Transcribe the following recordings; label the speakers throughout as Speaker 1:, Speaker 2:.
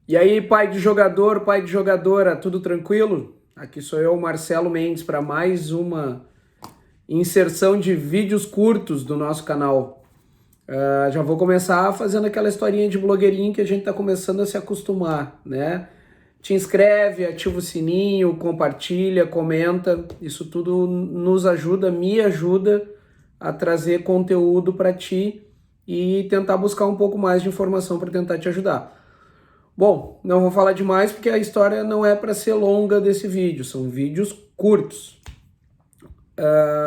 Speaker 1: E aí, pai de jogador, pai de jogadora, tudo tranquilo? Aqui sou eu, Marcelo Mendes, para mais uma inserção de vídeos curtos do nosso canal. Já vou começar fazendo aquela historinha de blogueirinho que a gente está começando a se acostumar, né? Te inscreve, ativa o sininho, compartilha, comenta. Isso tudo nos ajuda, me ajuda a trazer conteúdo para ti e tentar buscar um pouco mais de informação para tentar te ajudar. Bom, não vou falar demais porque a história não é para ser longa desse vídeo, são vídeos curtos.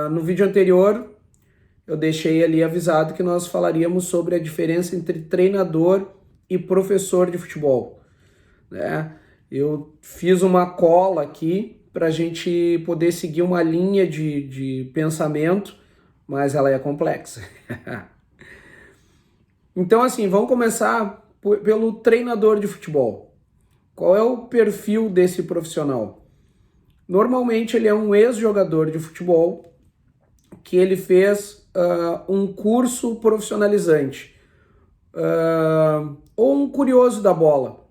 Speaker 1: No vídeo anterior, eu deixei ali avisado que nós falaríamos sobre a diferença entre treinador e professor de futebol, né? Eu fiz uma cola aqui para a gente poder seguir uma linha de pensamento, mas ela é complexa. Então, assim, vamos começar pelo treinador de futebol. Qual é o perfil desse profissional? Normalmente ele é um ex-jogador de futebol que ele fez um curso profissionalizante, ou um curioso da bola.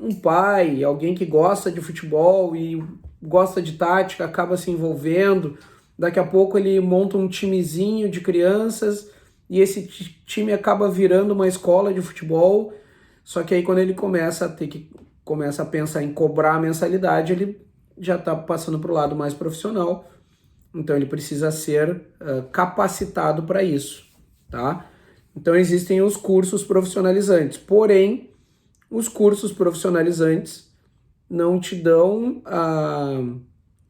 Speaker 1: Um pai, alguém que gosta de futebol e gosta de tática, acaba se envolvendo. Daqui a pouco ele monta um timezinho de crianças e esse time acaba virando uma escola de futebol. Só que aí quando ele começa a pensar em cobrar a mensalidade, ele já está passando para o lado mais profissional. Então ele precisa ser capacitado para isso, tá? Então existem os cursos profissionalizantes, porém os cursos profissionalizantes não te dão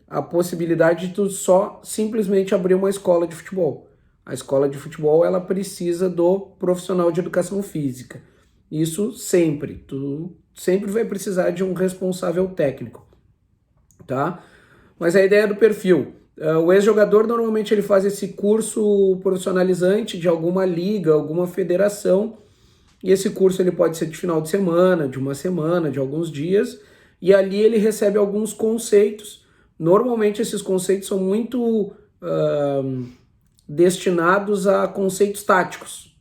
Speaker 1: a possibilidade de tu só simplesmente abrir uma escola de futebol. A escola de futebol ela precisa do profissional de educação física. Isso sempre. Tu sempre vai precisar de um responsável técnico, tá? Mas a ideia do perfil. O ex-jogador normalmente ele faz esse curso profissionalizante de alguma liga, alguma federação, e esse curso ele pode ser de final de semana, de uma semana, de alguns dias, e ali ele recebe alguns conceitos. Normalmente esses conceitos são muito destinados a conceitos táticos,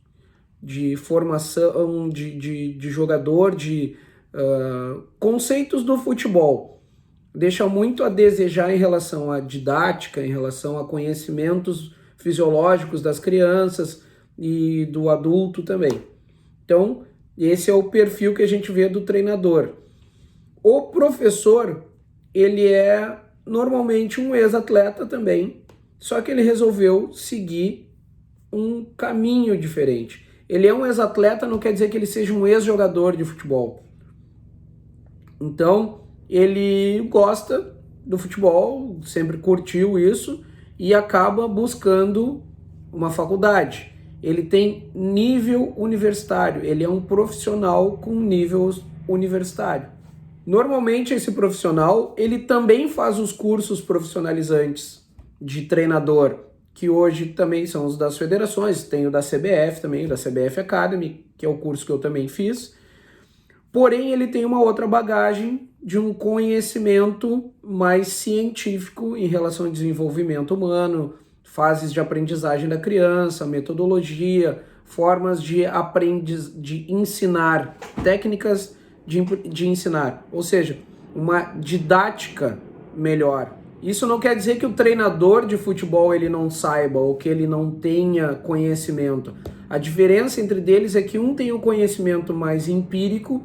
Speaker 1: de formação de jogador, de conceitos do futebol. Deixa muito a desejar em relação à didática, em relação a conhecimentos fisiológicos das crianças e do adulto também. Então, esse é o perfil que a gente vê do treinador. O professor, ele é normalmente um ex-atleta também, só que ele resolveu seguir um caminho diferente. Ele é um ex-atleta, não quer dizer que ele seja um ex-jogador de futebol. Então, ele gosta do futebol, sempre curtiu isso e acaba buscando uma faculdade. Ele tem nível universitário, ele é um profissional com nível universitário. Normalmente esse profissional, ele também faz os cursos profissionalizantes de treinador, que hoje também são os das federações, tem o da CBF também, o da CBF Academy, que é o curso que eu também fiz. Porém, ele tem uma outra bagagem de um conhecimento mais científico em relação ao desenvolvimento humano, fases de aprendizagem da criança, metodologia, formas de ensinar, técnicas de ensinar, ou seja, uma didática melhor. Isso não quer dizer que o treinador de futebol ele não saiba ou que ele não tenha conhecimento. A diferença entre eles é que um tem o conhecimento mais empírico,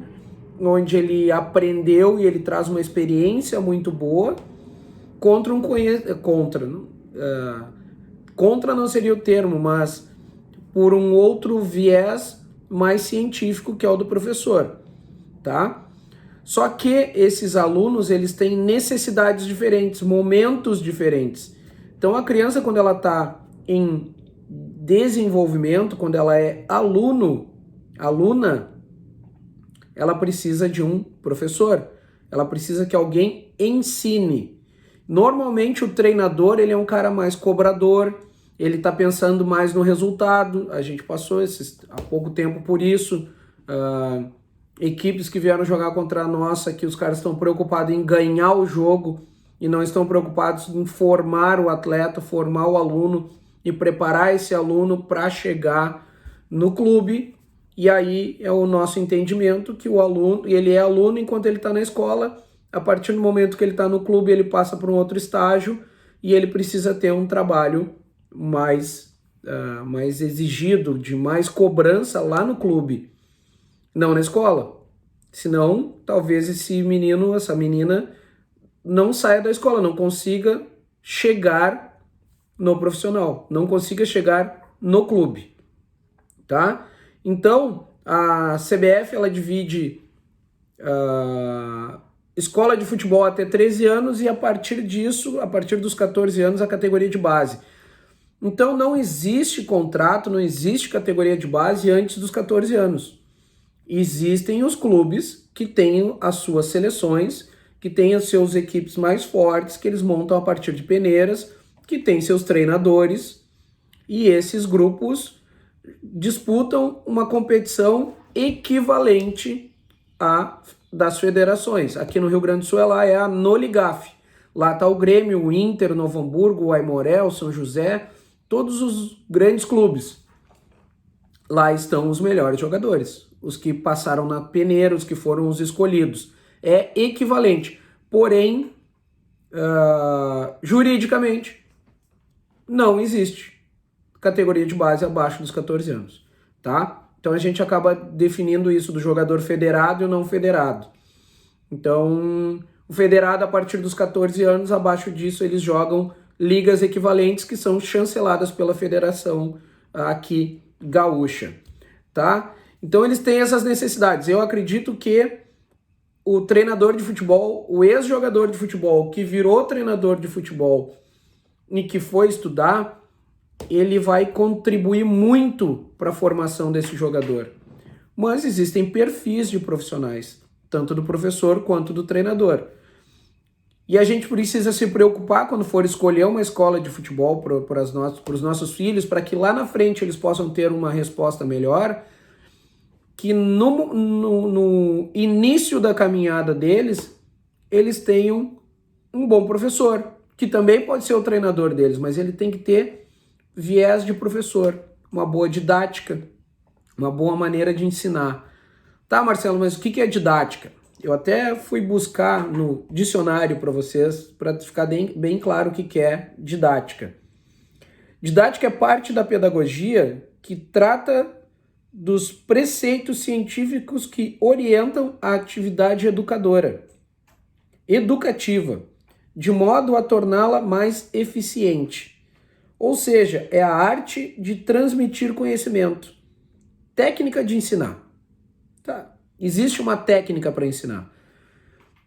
Speaker 1: onde ele aprendeu e ele traz uma experiência muito boa, contra não seria o termo, mas por um outro viés mais científico, que é o do professor, tá? Só que esses alunos, eles têm necessidades diferentes, momentos diferentes. Então a criança, quando ela está em desenvolvimento, quando ela é aluna, ela precisa de um professor, ela precisa que alguém ensine. Normalmente o treinador, ele é um cara mais cobrador, ele está pensando mais no resultado. A gente passou há pouco tempo por isso, equipes que vieram jogar contra a nossa, que os caras estão preocupados em ganhar o jogo e não estão preocupados em formar o atleta, formar o aluno e preparar esse aluno para chegar no clube E aí é o nosso entendimento que o aluno, ele é aluno enquanto ele está na escola, a partir do momento que ele está no clube, ele passa para um outro estágio e ele precisa ter um trabalho mais exigido, de mais cobrança lá no clube, não na escola. Senão, talvez esse menino, essa menina, não saia da escola, não consiga chegar no profissional, não consiga chegar no clube, tá? Então, a CBF, ela divide escola de futebol até 13 anos e a partir disso, a partir dos 14 anos, a categoria de base. Então, não existe contrato, não existe categoria de base antes dos 14 anos. Existem os clubes que têm as suas seleções, que têm as suas equipes mais fortes, que eles montam a partir de peneiras, que têm seus treinadores, e esses grupos disputam uma competição equivalente à das federações. Aqui no Rio Grande do Sul ela é a Noligaf. Lá está o Grêmio, o Inter, o Novo Hamburgo, o Aimoré, o São José, todos os grandes clubes. Lá estão os melhores jogadores, os que passaram na peneira, os que foram os escolhidos. É equivalente, porém, juridicamente, não existe categoria de base abaixo dos 14 anos, tá? Então a gente acaba definindo isso do jogador federado e o não federado. Então, o federado a partir dos 14 anos, abaixo disso eles jogam ligas equivalentes que são chanceladas pela federação aqui gaúcha, tá? Então eles têm essas necessidades. Eu acredito que o treinador de futebol, o ex-jogador de futebol que virou treinador de futebol e que foi estudar, ele vai contribuir muito para a formação desse jogador. Mas existem perfis de profissionais, tanto do professor quanto do treinador. E a gente precisa se preocupar quando for escolher uma escola de futebol para os nossos filhos, para que lá na frente eles possam ter uma resposta melhor, que no início da caminhada deles, eles tenham um bom professor, que também pode ser o treinador deles, mas ele tem que ter viés de professor, uma boa didática, uma boa maneira de ensinar. Tá, Marcelo, mas o que é didática? Eu até fui buscar no dicionário para vocês, para ficar bem claro o que é didática. Didática é parte da pedagogia que trata dos preceitos científicos que orientam a atividade educativa, de modo a torná-la mais eficiente. Ou seja, é a arte de transmitir conhecimento. Técnica de ensinar. Tá. Existe uma técnica para ensinar.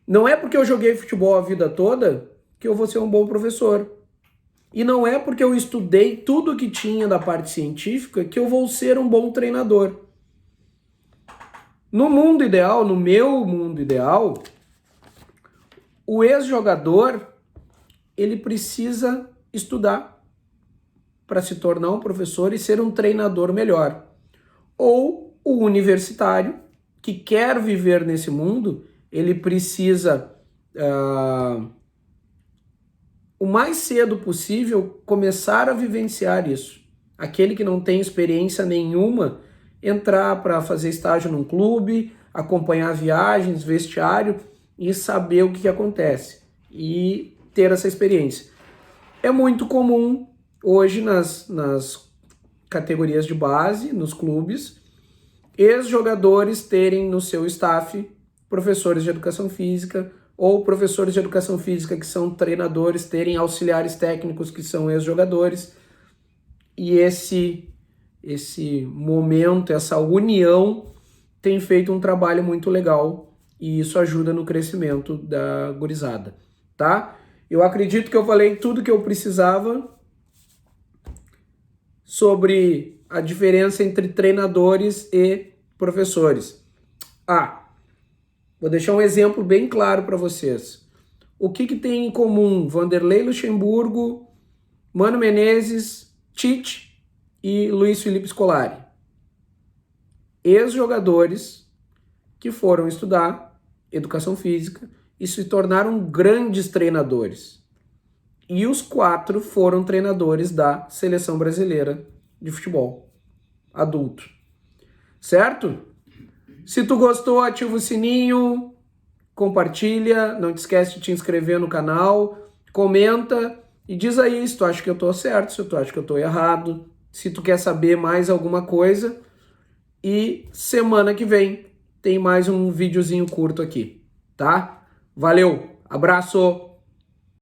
Speaker 1: Não é porque eu joguei futebol a vida toda que eu vou ser um bom professor. E não é porque eu estudei tudo que tinha da parte científica que eu vou ser um bom treinador. No mundo ideal, no meu mundo ideal, o ex-jogador, ele precisa estudar para se tornar um professor e ser um treinador melhor. Ou o universitário, que quer viver nesse mundo, ele precisa, o mais cedo possível, começar a vivenciar isso. Aquele que não tem experiência nenhuma, entrar para fazer estágio num clube, acompanhar viagens, vestiário e saber o que acontece. E ter essa experiência. É muito comum hoje nas categorias de base, nos clubes, ex-jogadores terem no seu staff professores de educação física ou professores de educação física que são treinadores, terem auxiliares técnicos que são ex-jogadores. E esse momento, essa união tem feito um trabalho muito legal e isso ajuda no crescimento da gurizada, tá? Eu acredito que eu falei tudo que eu precisava sobre a diferença entre treinadores e professores. Vou deixar um exemplo bem claro para vocês. O que tem em comum Vanderlei Luxemburgo, Mano Menezes, Tite e Luiz Felipe Scolari? Ex-jogadores que foram estudar educação física e se tornaram grandes treinadores. E os 4 foram treinadores da Seleção Brasileira de Futebol adulto. certo? Se tu gostou, ativa o sininho, compartilha, não te esquece de te inscrever no canal, comenta e diz aí se tu acha que eu tô certo, se tu acha que eu tô errado, se tu quer saber mais alguma coisa. E semana que vem tem mais um videozinho curto aqui, tá? Valeu, abraço!